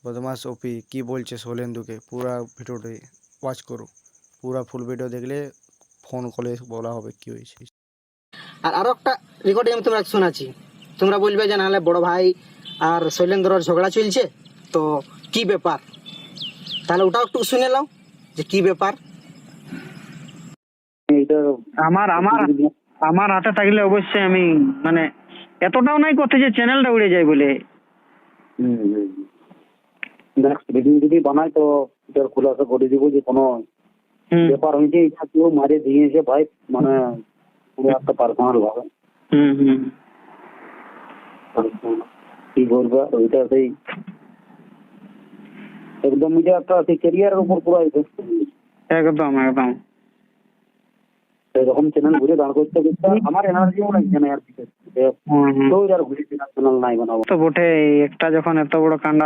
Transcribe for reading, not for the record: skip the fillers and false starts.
বদমাস ওপি কি বলছে শৈলেন্দুকে, পুরা ভিডিওটি ওয়াচ করো। পুরা ফুল ভিডিও দেখলে ফোন কলে বলা হবে কি হয়েছে। আর আরো একটা রেকর্ডিং আমি তোমরা শোনাচ্ছি, তোমরা বলবে যে নাহলে বড় ভাই আর শৈলেন্দ্রর ঝগড়া চলছে, তো কি ব্যাপার, তাহলে ওটাও একটু শুনে নাও যে কি ব্যাপার। আমার আমার আমার হাতে থাকলে অবশ্যই আমি মানে এতটাও নাই করতে যে চ্যানেলটা উড়ে যায় বলে। নেক্সট ভিডিও যদি বানাই তো এটার খুলাসা করে দিব যে কোনো ব্যাপার হয়েছে, এটা কেউ মারে দিয়েছে ভাই, মানে পুরো একটা পার্সোনাল ভাবে কি বলবো। ওইটা সেই একদম এটা একটা সেই ক্যারিয়ারের উপর পুরো একদম একদম এরকম চ্যানেল ঘুরে দাঁড় করতে করতে আমার এনার্জিও লাগছে না আর দিকে, তো আর ঘুরে চ্যানেল নাই বানাবো। তো বটে, একটা যখন এত বড় কাণ্ড